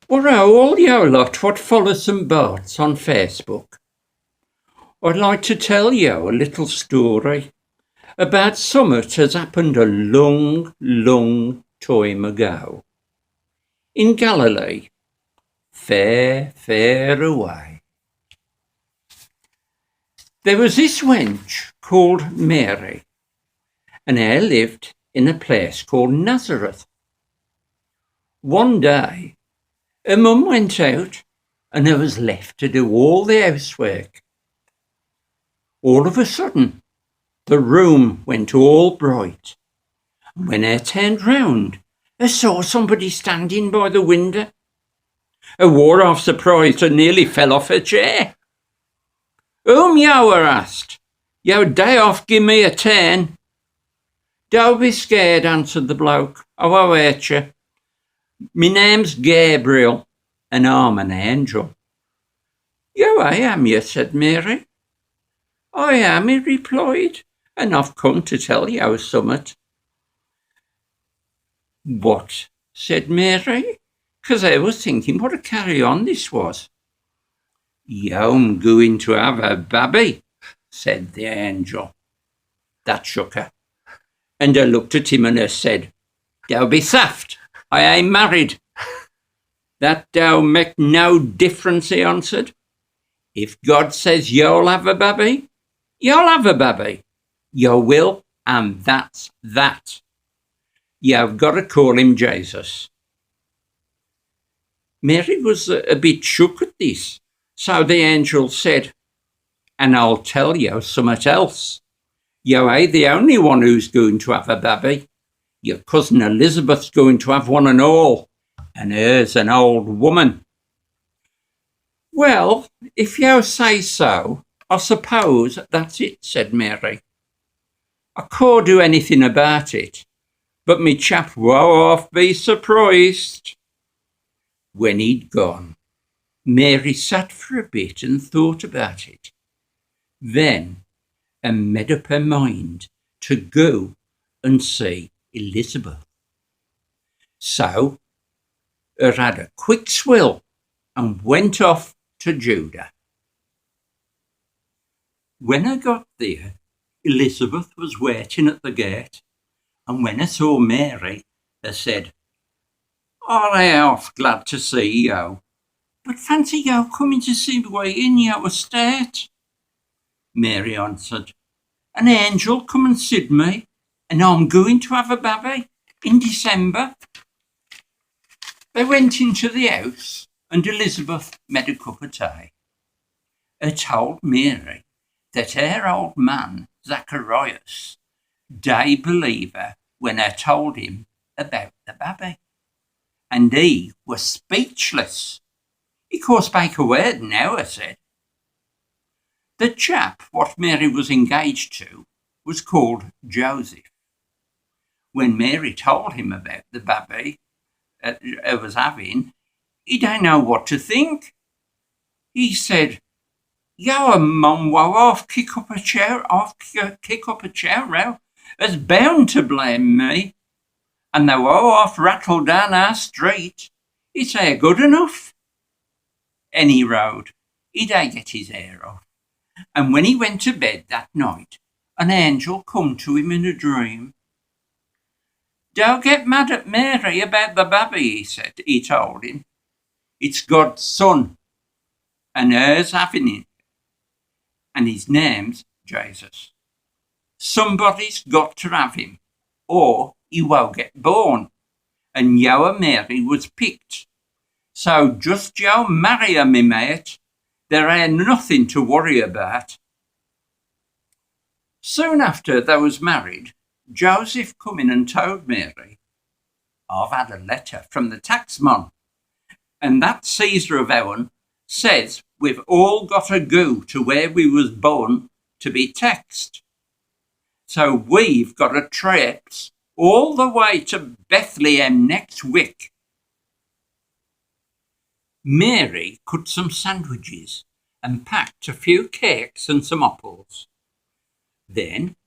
Well, all you lot what follow some Barts on Facebook. I'd like to tell you a little story about something has happened a long, long time ago. In Galilee, fair, fair away. There was this wench called Mary, and her lived in a place called Nazareth. One day, her mum went out and her was left to do all the housework. All of a sudden, the room went all bright. And when her turned round, her saw somebody standing by the window. Her wore half surprised and nearly fell off her chair. "Whom you were?" asked. "You day off give me a turn." "Don't be scared," answered the bloke. "How hurt you?" "Me name's Gabriel, and I'm an angel." "You I am you," said Mary. "I am," he replied, "and I've come to tell you summat." "What?" said Mary, because I was thinking what a carry-on this was. "You'm going to have a babby," said the angel. That shook her, and I looked at him and I said, "Don't be saft, I ain't married." "That don't make no difference," he answered. "If God says you'll have a babby, you'll have a babby. You will, and that's that. You've got to call him Jesus." Mary was a bit shook at this, so the angel said, "And I'll tell you something else. You ain't the only one who's going to have a babby. Your cousin Elizabeth's going to have one and all, and her's an old woman." "Well, if you say so, I suppose that's it," said Mary. "I can't do anything about it, but me chap won't be surprised." When he'd gone, Mary sat for a bit and thought about it. Then made up her mind to go and see Elizabeth. So her had a quick swill and went off to Judah. When I got there, Elizabeth was waiting at the gate, and when I saw Mary, I said, "I'm half glad to see you, but fancy you coming to see me in your estate." Mary answered, "An angel come and sid me, and I'm going to have a babby in December." They went into the house, and Elizabeth made a cup of tea. I told Mary that her old man, Zacharias, day believer when I told him about the babby, and he was speechless. "He can't speak a word now," I said. The chap what Mary was engaged to was called Joseph. When Mary told him about the babby I was having, he didn't know what to think. He said, "Your mum will half kick up a chair row, as bound to blame me, and they will half rattle down our street. It's air good enough." Any road, he'd get his hair off. And when he went to bed that night, an angel come to him in a dream. "Don't get mad at Mary about the babby," he told him. "It's God's son, and her's having him, and his name's Jesus. Somebody's got to have him, or he won't get born, and you and Mary was picked. So just you marry her, me mate. There ain't nothing to worry about." Soon after they was married, Joseph come in and told Mary, "I've had a letter from the taxman, and that Caesar of ours says we've all got to go to where we was born to be taxed. So we've got to traipse all the way to Bethlehem next week." Mary cut some sandwiches and packed a few cakes and some apples. Then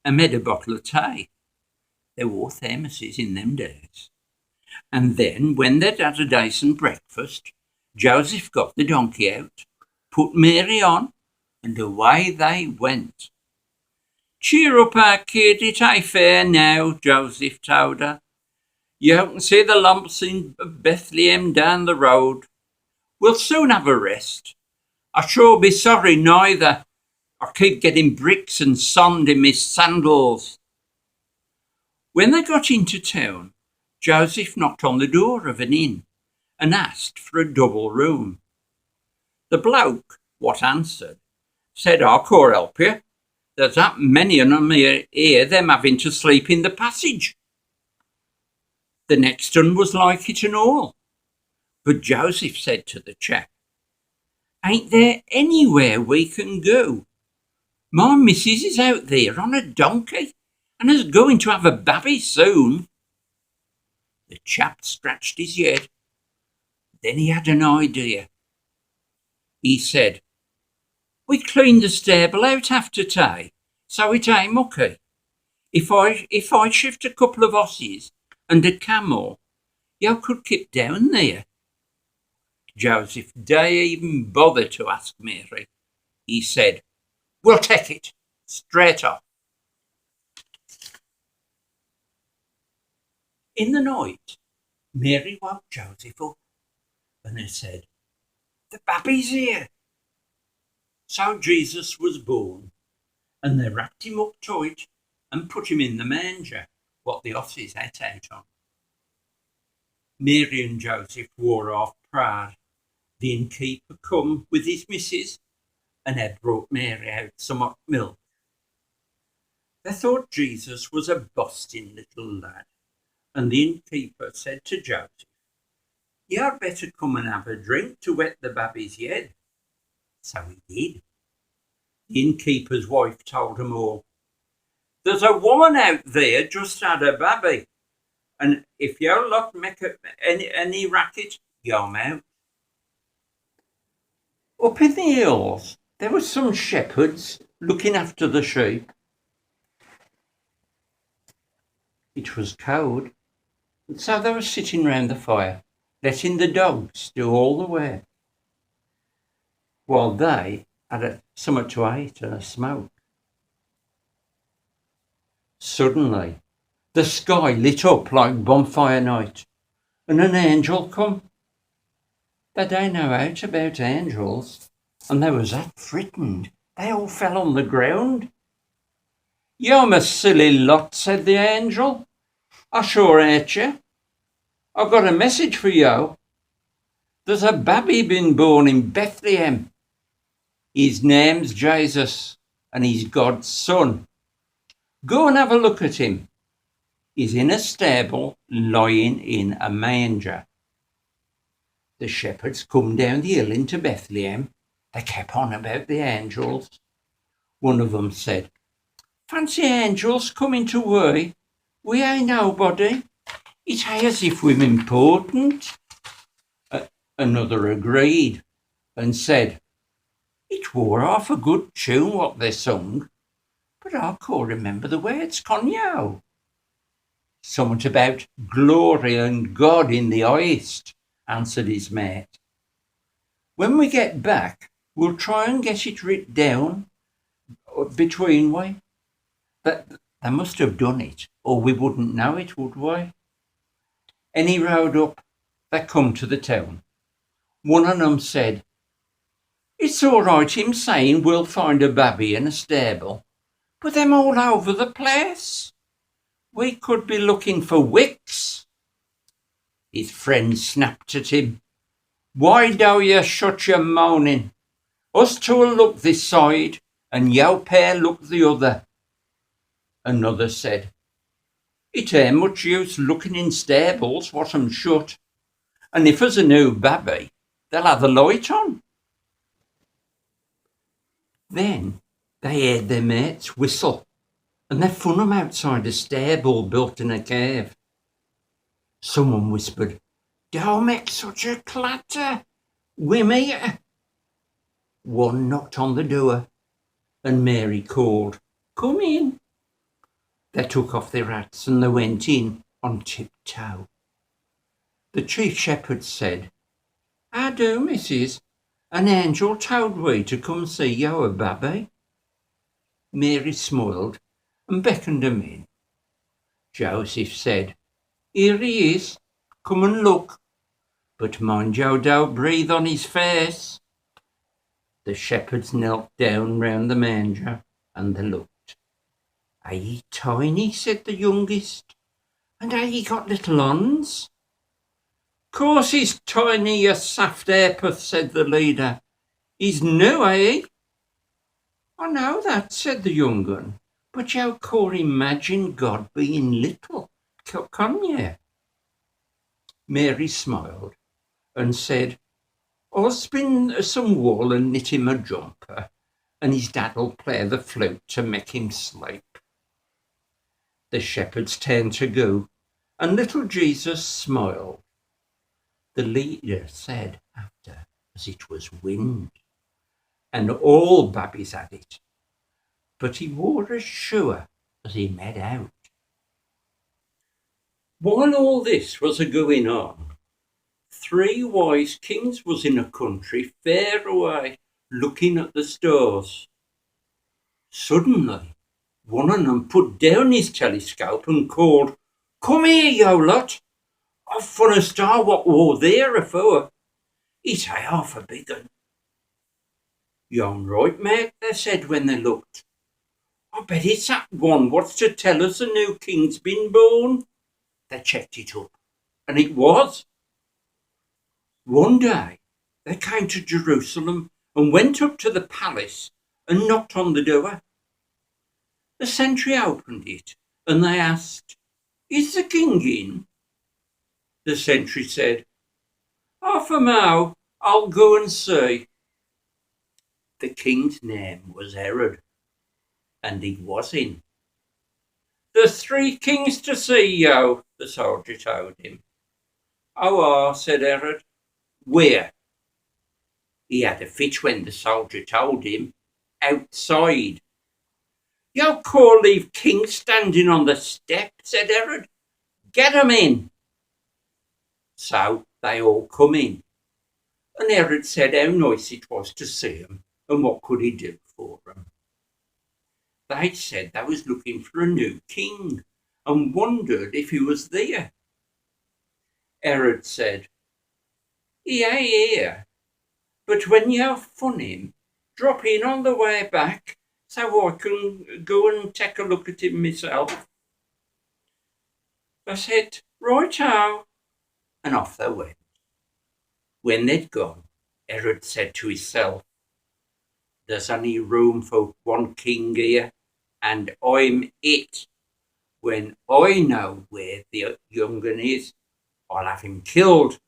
I made a bottle of tea. There were thermoses in them days. And then, when they'd had a decent breakfast, Joseph got the donkey out, put Mary on, and away they went. "Cheer up, our kid, it ain't fair now," Joseph told her. "You can see the lumps in Bethlehem down the road. We'll soon have a rest. I sure be sorry neither. I keep getting bricks and sand in my sandals." When they got into town, Joseph knocked on the door of an inn and asked for a double room. The bloke, what answered, said, "I can't help you. There's that many of them here, them having to sleep in the passage." The next one was like it and all. But Joseph said to the chap, "Ain't there anywhere we can go? My missus is out there on a donkey and is going to have a babby soon." The chap scratched his head. Then he had an idea. He said, "We cleaned the stable out after tea, so it ain't mucky. If I shift a couple of horses and a camel, you could keep down there." Joseph didn't even bother to ask Mary. He said, "We'll take it, straight off." In the night, Mary woke Joseph up and he said, "The baby's here." So Jesus was born, and they wrapped him up tight and put him in the manger, what the horses ate out on. Mary and Joseph wore off proud. The innkeeper come with his missus and had brought Mary out some hot milk. They thought Jesus was a busting little lad, and the innkeeper said to Joseph, "You'd better come and have a drink to wet the baby's head." So he did. The innkeeper's wife told them all, "There's a woman out there just had a baby, and if you lot make any racket, you're out." Up in the hills, there were some shepherds looking after the sheep. It was cold, and so they were sitting round the fire, letting the dogs do all the work, while they had something to eat and a smoke. Suddenly, the sky lit up like bonfire night, and an angel come. They don't know aught about angels, and they was that frightened they all fell on the ground. "You're a silly lot," said the angel. "I sure hate you. I've got a message for you. There's a baby been born in Bethlehem. His name's Jesus, and he's God's son. Go and have a look at him. He's in a stable, lying in a manger." The shepherds come down the hill into Bethlehem. They kept on about the angels. One of them said, "Fancy angels coming to worry. We ain't nobody. It ain't as if we're important." Another agreed and said, "It wore half a good tune what they sung, but I can't remember the words, can you?" "Something about glory and God in the highest," answered his mate. "When we get back, we'll try and get it writ down between we. But they must have done it, or we wouldn't know it, would we?" And he rode up. They come to the town. One of them said, "It's all right him saying we'll find a baby in a stable, but them all over the place. We could be looking for wicks." His friend snapped at him. "Why do you shut your moaning? Us two'll look this side, and yo pair look the other." Another said, "It ain't much use looking in stables what 'em shut, and if there's a new baby, they'll have the light on." Then they heard their mates whistle, and they found 'em outside a stable built in a cave. Someone whispered, "Don't make such a clatter. We're here." One knocked on the door, and Mary called, "Come in." They took off their hats and they went in on tiptoe. The chief shepherd said, "How do, missus? An angel told we to come see your babby." Mary smiled and beckoned him in. Joseph said, "Here he is. Come and look. But mind you don't breathe on his face." The shepherds knelt down round the manger and they looked. "Are he tiny?" said the youngest. "And are he got little ons?" "Course he's tiny, you soft airputh," said the leader. "He's new, eh?" "I know that," said the young un, "but you can't imagine God being little, can you?" Mary smiled and said, "I'll spin some wool and knit him a jumper, and his dad'll play the flute to make him sleep." The shepherds turned to go, and little Jesus smiled. The leader said after, as it was wind, and all babbies had it, but he wore as sure as he made out. While all this was a-going on, 3 wise kings was in a country far away looking at the stars. Suddenly, one of them put down his telescope and called, "Come here, yo lot. I've found a star what war there afore. It's half a big un." "You're right, mate," they said when they looked. "I bet it's that one what's to tell us a new king's been born." They checked it up, and it was. One day they came to Jerusalem and went up to the palace and knocked on the door. The sentry opened it, and they asked, "Is the king in?" The sentry said, "Half a mile, I'll go and see." The king's name was Herod, and he was in. "There's 3 kings to see you," the soldier told him. "Oh, said Herod. "Where?" He had a fit when the soldier told him. "Outside." "You can't leave kings standing on the step," said Herod. "Get 'em in." So they all come in, and Herod said how nice it was to see 'em and what could he do for 'em. They said they was looking for a new king and wondered if he was there. Herod said, "He ain't here, but when you've found him, drop in on the way back so I can go and take a look at him myself." They said, "Righto," and off they went. When they'd gone, Herod said to himself, "There's only room for one king here, and I'm it. When I know where the young un is, I'll have him killed."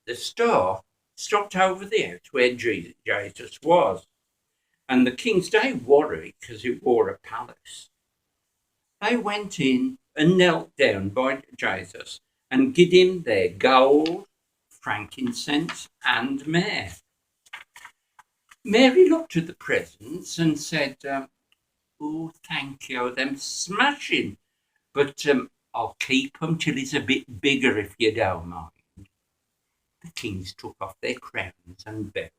The star stopped over the house where Jesus was, and the kings didn't worry because it wore a palace. They went in and knelt down by Jesus and gave him their gold, frankincense, and myrrh. Mary looked at the presents and said, "Oh, thank you, them smashing, but I'll keep them till it's a bit bigger if you don't mind." The kings took off their crowns and bowed.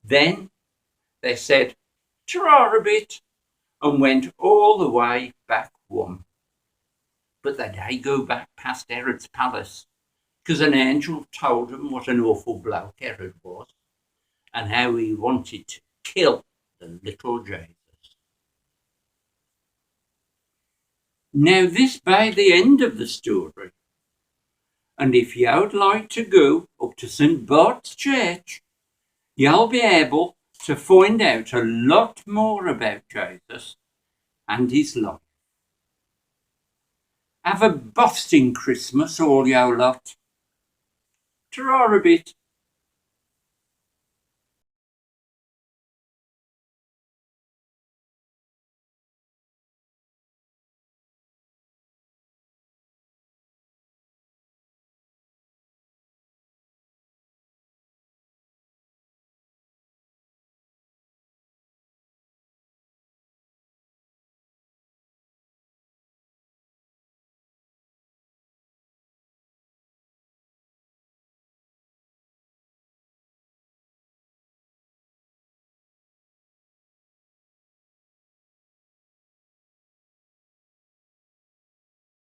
Then they said, "Ta-ra a bit," and went all the way back home. But they didn't go back past Herod's palace, because an angel told them what an awful bloke Herod was, and how he wanted to kill the little Jesus. Now this be the end of the story, and if you'd like to go up to St. Bart's Church, you'll be able to find out a lot more about Jesus and his life. Have a busting Christmas, all you lot. Ta-ra a bit.